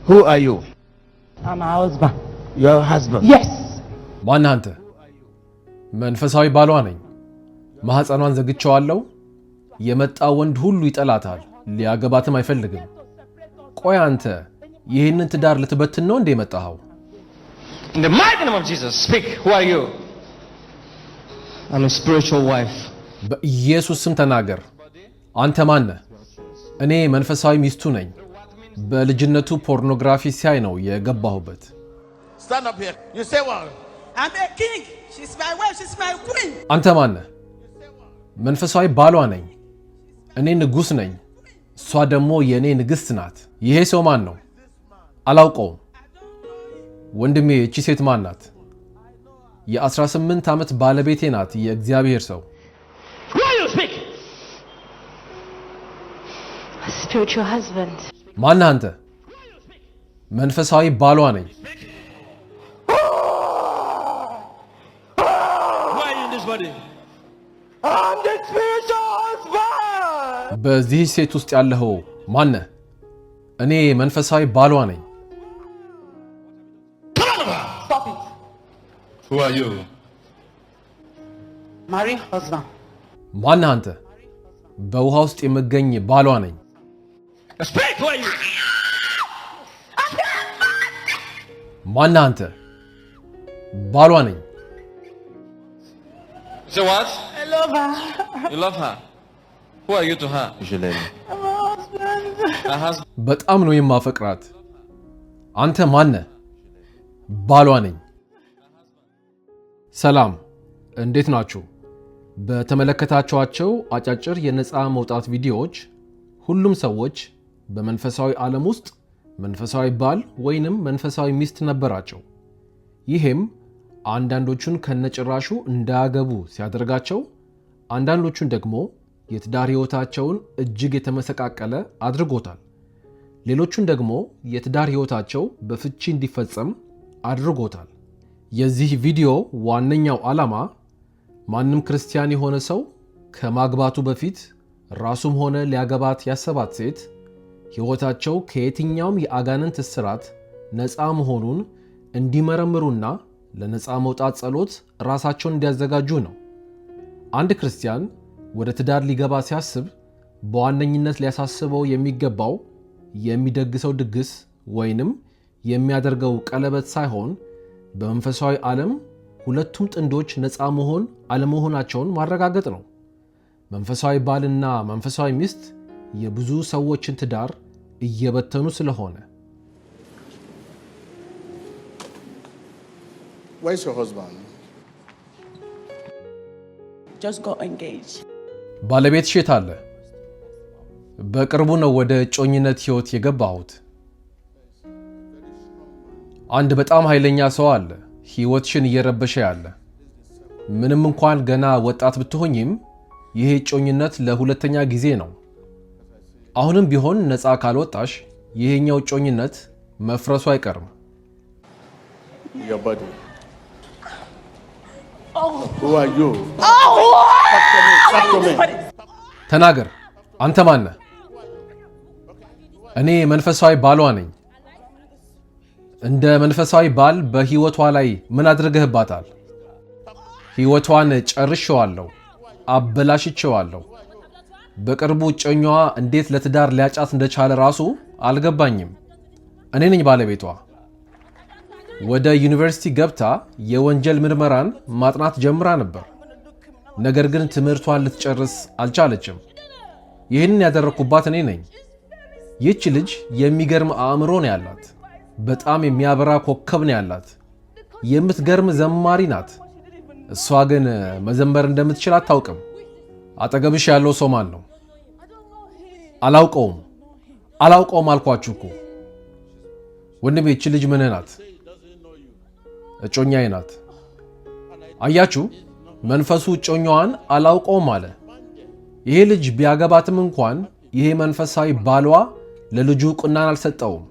Who are you? I'm her husband. Your husband? Yes. ማን አንተ? መንፈሳዊ ባሏ ነኝ። ማህፀኗን ዘግቼዋለሁ። የመጣ ወንድ ሁሉ ይጠላታል፣ ሊያገባትም አይፈልግም። ቆይ አንተ ይህንን ትዳር ልትበትን ነው እንደ መጣኸው? In the mighty name of Jesus, speak. Who are you? I'm a spiritual wife. በኢየሱስ ስም ተናገር። አንተ ማን ነህ? እኔ መንፈሳዊ ሚስቱ ነኝ። በልጅነቱ ፖርኖግራፊ ሲያይ ነው የገባሁበት። Stand up here. You say what? I'm a king. She's my wife. She's my queen. አንተ ማን ነህ? መንፈሳዊ ባሏ ነኝ። እኔ ንጉስ ነኝ። እሷ ደግሞ የኔ ንግስት ናት። ይሄ ሰው ማን ነው? አላውቀውም። ወንድሜ እቺ ሴት ማን ናት? የ18 ዓመት ባለቤቴ ናት። የእግዚአብሔር ሰው Who are you? Speak. Spiritual husband. ማን አንተ? መንፈሳዊ ባሏ ነኝ። Who are you in this body? I'm the spiritual husband. በዚህ ሴት ውስጥ ያለው ማን ነህ? እኔ መንፈሳዊ ባሏ ነኝ። Stop it. Who are you? Marry husband. ማን አንተ? በውሃ ውስጥ የምገኝ ባሏ ነኝ። Speak. Who are you? ማን አንተ? ባሏ ነኝ። Say what? I love her. You love her. Who are you to her? Jalele. I'm her husband. Her husband. በጣም ነው የማፈቅራት። አንተ ማን ነህ? ባሏ ነኝ። ሰላም፣ እንዴት ናችሁ? በተመለከታችኋቸው አጫጭር የነፃ መውጣት ቪዲዮዎች ሁሉም ሰዎች በመንፈሳዊ ዓለም ውስጥ መንፈሳዊ ባል ወይንም መንፈሳዊ ሚስት ነበራቸው። ይሄም አንዳንዶቹን ከነጭራሹ እንዳያገቡ ሲያደርጋቸው፣ አንዳንዶቹን ደግሞ የትዳር ሕይወታቸውን እጅግ የተመሰቃቀለ አድርጎታል። ሌሎቹን ደግሞ የትዳር ሕይወታቸው በፍቺ እንዲፈጸም አድርጎታል። የዚህ ቪዲዮ ዋነኛው ዓላማ ማንም ክርስቲያን የሆነ ሰው ከማግባቱ በፊት ራሱም ሆነ ሊያገባት ያሰባት ሴት ሕይወታቸው ከየትኛውም የአጋንንት እስራት ነፃ መሆኑን እንዲመረምሩና ለነፃ መውጣት ጸሎት ራሳቸውን እንዲያዘጋጁ ነው። አንድ ክርስቲያን ወደ ትዳር ሊገባ ሲያስብ በዋነኝነት ሊያሳስበው የሚገባው የሚደግሰው ድግስ ወይንም የሚያደርገው ቀለበት ሳይሆን በመንፈሳዊ ዓለም ሁለቱም ጥንዶች ነፃ መሆን አለመሆናቸውን ማረጋገጥ ነው። መንፈሳዊ ባልና መንፈሳዊ ሚስት የብዙ ሰዎችን ትዳር እየበተኑ ስለሆነ። Where's your husband? Just got engaged. ባለቤትሽ የት አለ? በቅርቡ ነው ወደ እጮኝነት ሕይወት የገባሁት። አንድ በጣም ኃይለኛ ሰው አለ ሕይወትሽን እየረበሸ ያለ። ምንም እንኳን ገና ወጣት ብትሆኝም ይሄ እጮኝነት ለሁለተኛ ጊዜ ነው። አሁንም ቢሆን ነፃ ካልወጣሽ ይሄኛው እጮኝነት መፍረሱ አይቀርም። Your body. Who are you? Talk to me. ተናገር። አንተ ማን ነህ? እኔ መንፈሳዊ ባሏ ነኝ። እንደ መንፈሳዊ ባል በሕይወቷ ላይ ምን አድርገህባታል? ሕይወቷን ጨርሼዋለሁ፣ አበላሽቼዋለሁ። በቅርቡ እጮኛዋ እንዴት ለትዳር ሊያጫት እንደቻለ ራሱ አልገባኝም። እኔ ነኝ ባለቤቷ። ወደ ዩኒቨርሲቲ ገብታ የወንጀል ምርመራን ማጥናት ጀምራ ነበር። ነገር ግን ትምህርቷን ልትጨርስ አልቻለችም። ይህንን ያደረኩባት እኔ ነኝ። ይህች ልጅ የሚገርም አእምሮ ነው ያላት። በጣም የሚያበራ ኮከብ ነው ያላት። የምትገርም ዘማሪ ናት። እሷ ግን መዘመር እንደምትችል አታውቅም። አጠገብሽ ያለው ሰው ማን ነው? አላውቀውም አልኳችሁ እኮ ወንድሜ። ይህች ልጅ ምን ናት? እጮኛዬ ናት። አያችሁ፣ መንፈሱ እጮኛዋን አላውቀውም አለ። ይሄ ልጅ ቢያገባትም እንኳን ይሄ መንፈሳዊ ባሏ ለልጁ ቁናን አልሰጠውም።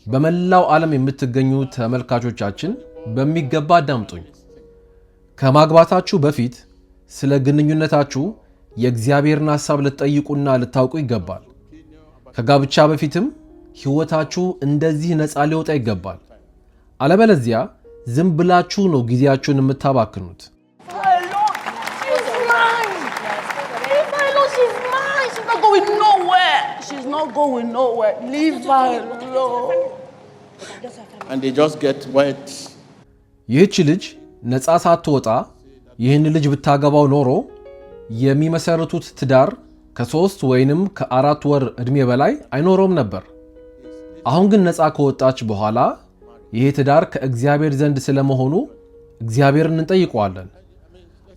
በመላው ዓለም የምትገኙ ተመልካቾቻችን በሚገባ አዳምጡኝ። ከማግባታችሁ በፊት ስለ ግንኙነታችሁ የእግዚአብሔርን ሐሳብ ልትጠይቁና ልታውቁ ይገባል። ከጋብቻ በፊትም ሕይወታችሁ እንደዚህ ነፃ ሊወጣ ይገባል። አለበለዚያ ዝም ብላችሁ ነው ጊዜያችሁን የምታባክኑት። My Lord, she's mine. My Lord, she's mine. She's not going nowhere. She's not going nowhere. Leave her alone. And they just get wet. ይህች ልጅ ነፃ ሳትወጣ ይህን ልጅ ብታገባው ኖሮ የሚመሰርቱት ትዳር ከ3 ወይንም ከ4 ወር ዕድሜ በላይ አይኖረውም ነበር። አሁን ግን ነፃ ከወጣች በኋላ ይሄ ትዳር ከእግዚአብሔር ዘንድ ስለመሆኑ እግዚአብሔርን እንጠይቀዋለን።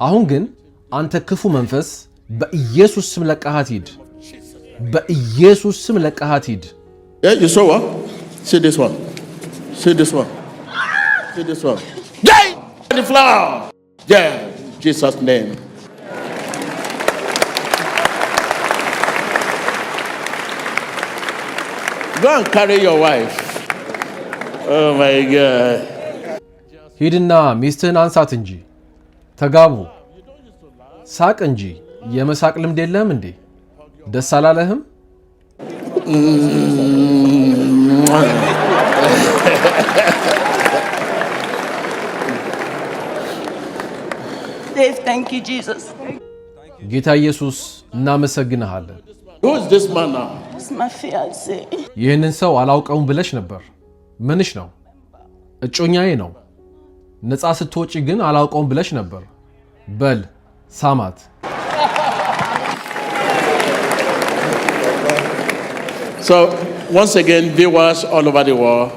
አሁን ግን አንተ ክፉ መንፈስ በኢየሱስ ስም ለቀሃት ሂድ። በኢየሱስ ስም ለቀሃት ሂድ። Yeah, you saw what? See this one. See this one. See this one. Die! The flower. Yeah, Jesus' name. Go and carry your wife. Oh my God. ሂድና ሚስትህን አንሳት እንጂ ተጋቡ። ሳቅ እንጂ የመሳቅ ልምድ የለህም እንዴ? ደስ አላለህም? Dave, thank you, Jesus. ጌታ ኢየሱስ እናመሰግንሃለን። Who is this man now? It's my fiancé. ይህንን ሰው አላውቀውም ብለሽ ነበር። ምንሽ ነው? እጮኛዬ ነው። ነፃ ስትወጪ ግን አላውቀውም ብለሽ ነበር። በል ሳማት። So, once again, viewers all over the world,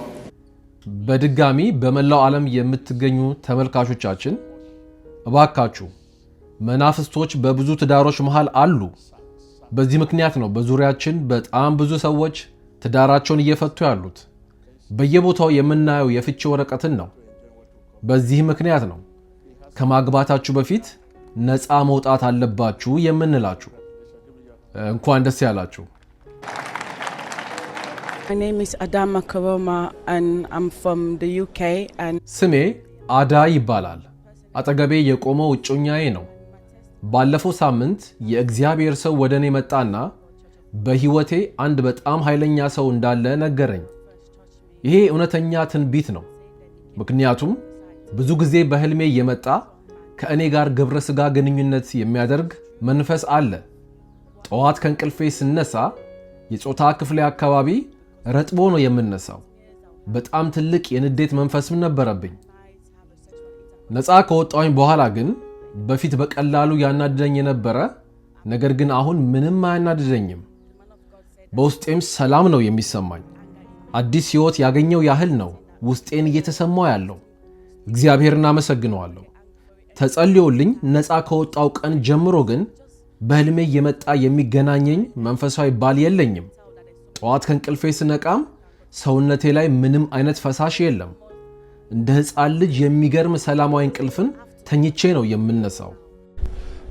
በድጋሚ በመላው ዓለም የምትገኙ ተመልካቾቻችን እባካችሁ መናፍስቶች በብዙ ትዳሮች መሃል አሉ። በዚህ ምክንያት ነው በዙሪያችን በጣም ብዙ ሰዎች ትዳራቸውን እየፈቱ ያሉት። በየቦታው የምናየው የፍቺ ወረቀትን ነው። በዚህ ምክንያት ነው ከማግባታችሁ በፊት ነፃ መውጣት አለባችሁ የምንላችሁ። እንኳን ደስ ያላችሁ። My name is Adama Karoma and I'm from the UK and ስሜ አዳ ይባላል። አጠገቤ የቆመው እጮኛዬ ነው። ባለፈው ሳምንት የእግዚአብሔር ሰው ወደ እኔ መጣና በሕይወቴ አንድ በጣም ኃይለኛ ሰው እንዳለ ነገረኝ። ይሄ እውነተኛ ትንቢት ነው። ምክንያቱም ብዙ ጊዜ በህልሜ የመጣ ከእኔ ጋር ግብረ ሥጋ ግንኙነት የሚያደርግ መንፈስ አለ። ጠዋት ከእንቅልፌ ስነሳ የጾታ ክፍሌ አካባቢ ረጥቦ ነው የምነሳው። በጣም ትልቅ የንዴት መንፈስም ነበረብኝ። ነፃ ከወጣሁኝ በኋላ ግን በፊት በቀላሉ ያናድደኝ የነበረ ነገር ግን አሁን ምንም አያናድደኝም። በውስጤም ሰላም ነው የሚሰማኝ። አዲስ ሕይወት ያገኘው ያህል ነው ውስጤን እየተሰማው ያለው። እግዚአብሔርን አመሰግነዋለሁ። ተጸልዮልኝ ነፃ ከወጣው ቀን ጀምሮ ግን በህልሜ የመጣ የሚገናኘኝ መንፈሳዊ ባል የለኝም። ጠዋት ከእንቅልፌ ስነቃም ሰውነቴ ላይ ምንም አይነት ፈሳሽ የለም። እንደ ሕፃን ልጅ የሚገርም ሰላማዊ እንቅልፍን ተኝቼ ነው የምነሳው።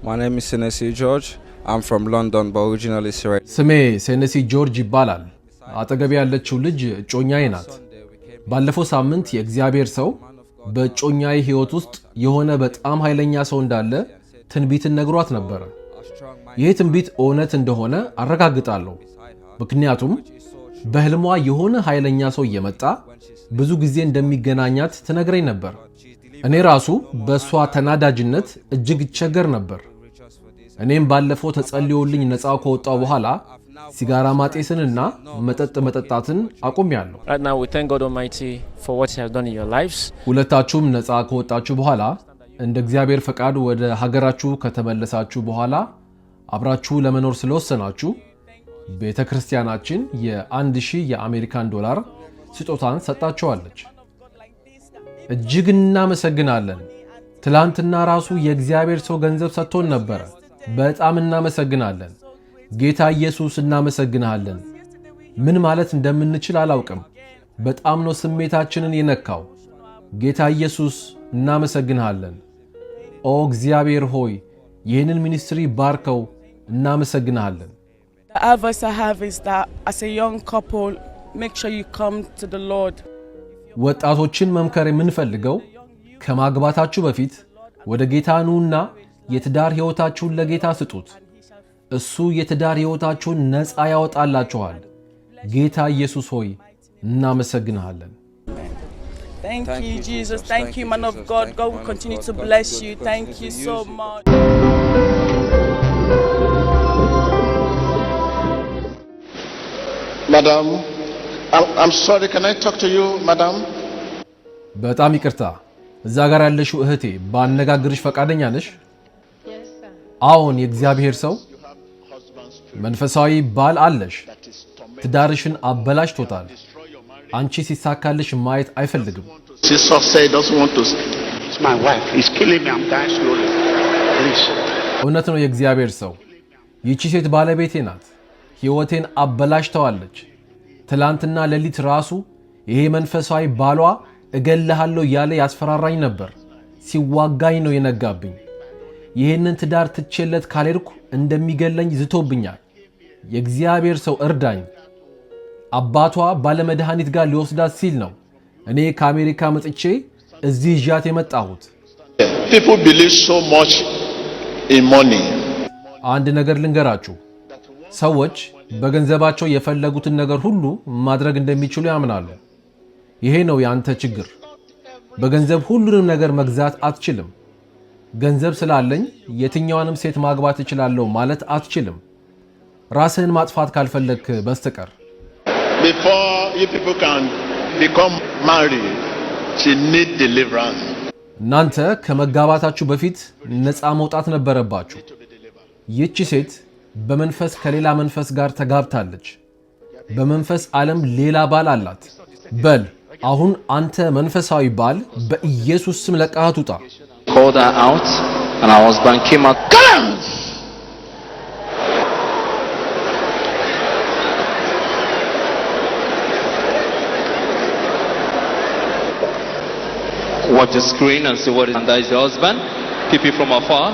My name is Senesi George. I'm from London, but originally Syria. ስሜ ሴነሲ ጆርጅ ይባላል። አጠገቤ ያለችው ልጅ እጮኛዬ ናት። ባለፈው ሳምንት የእግዚአብሔር ሰው በእጮኛዬ ሕይወት ውስጥ የሆነ በጣም ኃይለኛ ሰው እንዳለ ትንቢትን ነግሯት ነበረ። ይህ ትንቢት እውነት እንደሆነ አረጋግጣለሁ። ምክንያቱም በህልሟ የሆነ ኃይለኛ ሰው እየመጣ ብዙ ጊዜ እንደሚገናኛት ትነግረኝ ነበር። እኔ ራሱ በእሷ ተናዳጅነት እጅግ ይቸገር ነበር። እኔም ባለፈው ተጸልዮልኝ ነፃ ከወጣው በኋላ ሲጋራ ማጤስንና መጠጥ መጠጣትን አቁሜያለሁ። Right now, we thank God Almighty for what He has done in your lives. ሁለታችሁም ነፃ ከወጣችሁ በኋላ እንደ እግዚአብሔር ፈቃድ ወደ ሀገራችሁ ከተመለሳችሁ በኋላ አብራችሁ ለመኖር ስለወሰናችሁ ቤተ ክርስቲያናችን የ1000 የአሜሪካን ዶላር ስጦታን ሰጣችኋለች። እጅግ እናመሰግናለን። ትላንትና ራሱ የእግዚአብሔር ሰው ገንዘብ ሰጥቶን ነበረ። በጣም እናመሰግናለን። ጌታ ኢየሱስ እናመሰግናለን። ምን ማለት እንደምንችል አላውቅም። በጣም ነው ስሜታችንን የነካው። ጌታ ኢየሱስ እናመሰግናለን። ኦ እግዚአብሔር ሆይ ይህንን ሚኒስትሪ ባርከው። እናመሰግናለን። the advice I have is that as a young couple, make sure you come to the Lord. ወጣቶችን መምከር የምንፈልገው ከማግባታችሁ በፊት ወደ ጌታ ኑና የትዳር ሕይወታችሁን ለጌታ ስጡት። እሱ የትዳር ሕይወታችሁን ነፃ ያወጣላችኋል። ጌታ ኢየሱስ ሆይ እናመሰግንሃለን። Thank you, Jesus. Thank you, man of God. God will continue to bless you. Thank you so much. Madam, I'm sorry. Can I talk to you, madam? በጣም ይቅርታ፣ እዛ ጋር ያለሽው እህቴ ባነጋግርሽ ፈቃደኛ ነሽ? አዎን፣ የእግዚአብሔር ሰው መንፈሳዊ ባል አለሽ። ትዳርሽን አበላሽቶታል። አንቺ ሲሳካልሽ ማየት አይፈልግም። Jesus said he doesn't want to. It's my wife. He's killing me. I'm dying slowly. Please. እውነት ነው የእግዚአብሔር ሰው። ይቺ ሴት ባለቤቴ ናት። ሕይወቴን አበላሽተዋለች። ትላንትና ሌሊት ራሱ ይሄ መንፈሳዊ ባሏ እገልሃለሁ ያለ ያስፈራራኝ ነበር። ሲዋጋኝ ነው የነጋብኝ። ይሄንን ትዳር ትቼለት ካልሄድኩ እንደሚገለኝ ዝቶብኛል። የእግዚአብሔር ሰው እርዳኝ። አባቷ ባለመድኃኒት ጋር ሊወስዳት ሲል ነው እኔ ከአሜሪካ መጥቼ እዚህ ይዣት የመጣሁት። People believe so much in money. አንድ ነገር ልንገራችሁ፣ ሰዎች በገንዘባቸው የፈለጉትን ነገር ሁሉ ማድረግ እንደሚችሉ ያምናሉ። ይሄ ነው ያንተ ችግር። በገንዘብ ሁሉንም ነገር መግዛት አትችልም። ገንዘብ ስላለኝ የትኛዋንም ሴት ማግባት እችላለሁ ማለት አትችልም፣ ራስህን ማጥፋት ካልፈለክ በስተቀር። Before you people can become married, she need deliverance. እናንተ ከመጋባታችሁ በፊት ነፃ መውጣት ነበረባችሁ። ይህች ሴት በመንፈስ ከሌላ መንፈስ ጋር ተጋብታለች። በመንፈስ ዓለም ሌላ ባል አላት። በል አሁን አንተ መንፈሳዊ ባል በኢየሱስ ስም ለቃት ውጣ። Called her out, and her husband came out. Watch the screen and see what is, and that is the husband. People from afar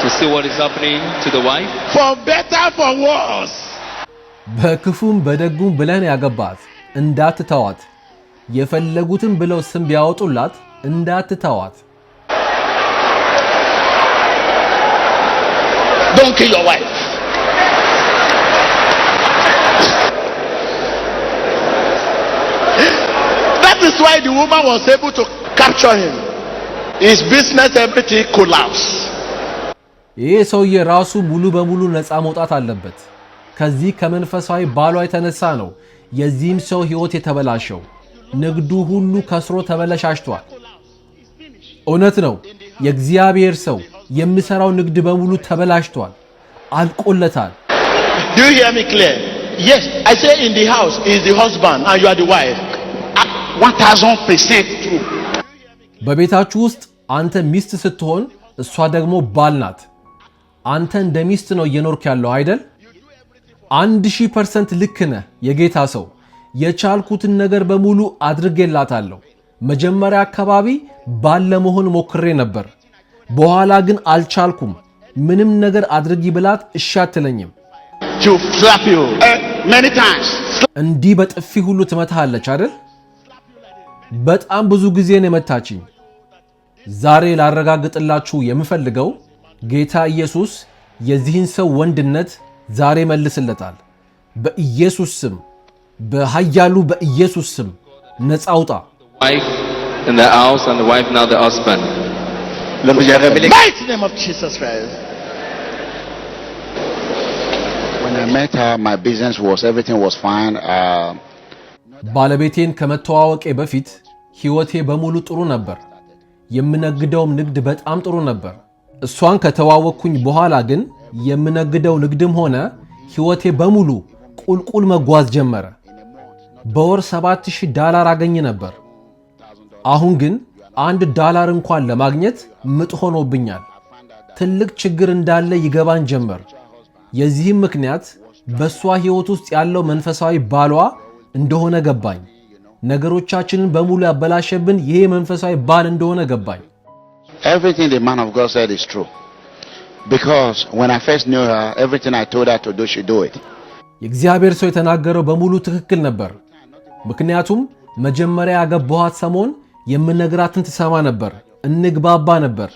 to see what is happening to the wife. For better, for worse. በክፉም በደጉም ብለን ያገባት እንዳትተዋት። የፈለጉትን ብለው ስም ቢያወጡላት እንዳትተዋት። Don't kill your wife. That is why the woman was able to capture him. His business, everything collapsed. ይህ ሰውዬ ራሱ ሙሉ በሙሉ ነፃ መውጣት አለበት። ከዚህ ከመንፈሳዊ ባሏ የተነሳ ነው የዚህም ሰው ሕይወት የተበላሸው። ንግዱ ሁሉ ከስሮ ተበላሽቷል። እውነት ነው የእግዚአብሔር ሰው፣ የሚሰራው ንግድ በሙሉ ተበላሽቷል፣ አልቆለታል። Do you hear me clear? Yes, I say in the house is the husband and you are the wife. 1000% true. በቤታችሁ ውስጥ አንተ ሚስት ስትሆን እሷ ደግሞ ባል ናት። አንተ እንደ ሚስት ነው እየኖርክ ያለው አይደል? 1000% ልክ ነህ የጌታ ሰው። የቻልኩትን ነገር በሙሉ አድርጌላታለሁ። መጀመሪያ አካባቢ ባል ለመሆን ሞክሬ ነበር፣ በኋላ ግን አልቻልኩም። ምንም ነገር አድርጊ ብላት እሺ አትለኝም። To slap you Many times. እንዲህ በጥፊ ሁሉ ትመታለች አይደል? በጣም ብዙ ጊዜ ነው የመታችኝ። ዛሬ ላረጋግጥላችሁ የምፈልገው ጌታ ኢየሱስ የዚህን ሰው ወንድነት ዛሬ መልስለታል። በኢየሱስ ስም፣ በኃያሉ በኢየሱስ ስም ነፃ አውጣ። Wife in the house and the wife now the husband. mighty name of Jesus Christ. When I met her, my business was, everything was fine. ባለቤቴን ከመተዋወቄ በፊት ሕይወቴ በሙሉ ጥሩ ነበር። የምነግደውም ንግድ በጣም ጥሩ ነበር። እሷን ከተዋወቅኩኝ በኋላ ግን የምነግደው ንግድም ሆነ ሕይወቴ በሙሉ ቁልቁል መጓዝ ጀመረ። በወር $7000 አገኝ ነበር። አሁን ግን $1 እንኳን ለማግኘት ምጥ ሆኖብኛል። ትልቅ ችግር እንዳለ ይገባን ጀመር። የዚህም ምክንያት በሷ ሕይወት ውስጥ ያለው መንፈሳዊ ባሏ እንደሆነ ገባኝ። ነገሮቻችንን በሙሉ ያበላሸብን ይሄ መንፈሳዊ ባል እንደሆነ ገባኝ። Everything the man of God said is true. Because when I first knew her, everything I told her to do, she do it. የእግዚአብሔር ሰው የተናገረው በሙሉ ትክክል ነበር። ምክንያቱም መጀመሪያ ያገባኋት ሰሞን የምነግራትን ትሰማ ነበር፣ እንግባባ ነበር።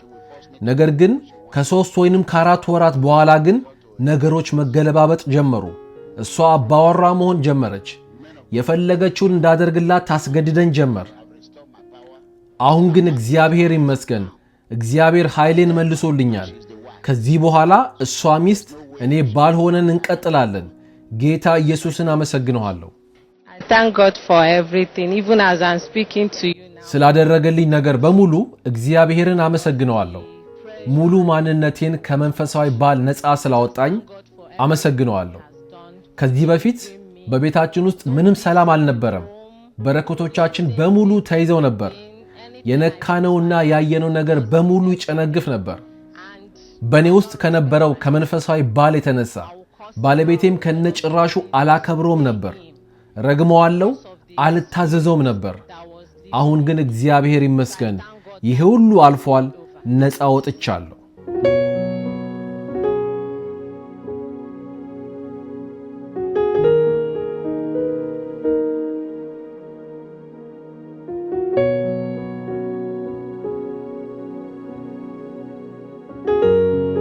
ነገር ግን ከ3 ወይንም ከ4 ወራት በኋላ ግን ነገሮች መገለባበጥ ጀመሩ። እሷ አባወራ መሆን ጀመረች። የፈለገችውን እንዳደርግላት ታስገድደን ጀመር። አሁን ግን እግዚአብሔር ይመስገን፣ እግዚአብሔር ኃይሌን መልሶልኛል። ከዚህ በኋላ እሷ ሚስት እኔ ባል ሆነን እንቀጥላለን። ጌታ ኢየሱስን አመሰግነዋለሁ። I thank God for everything, even as I'm speaking to you now. ስላደረገልኝ ነገር በሙሉ እግዚአብሔርን አመሰግነዋለሁ። ሙሉ ማንነቴን ከመንፈሳዊ ባል ነፃ ስላወጣኝ አመሰግነዋለሁ። ከዚህ በፊት በቤታችን ውስጥ ምንም ሰላም አልነበረም። በረከቶቻችን በሙሉ ተይዘው ነበር። የነካነውና ያየነው ነገር በሙሉ ይጨነግፍ ነበር። በእኔ ውስጥ ከነበረው ከመንፈሳዊ ባል የተነሳ ባለቤቴም ከነጭራሹ አላከብረውም ነበር። ረግመዋለሁ፣ አልታዘዘውም ነበር። አሁን ግን እግዚአብሔር ይመስገን ይሄ ሁሉ አልፏል፣ ነፃ ወጥቻለሁ።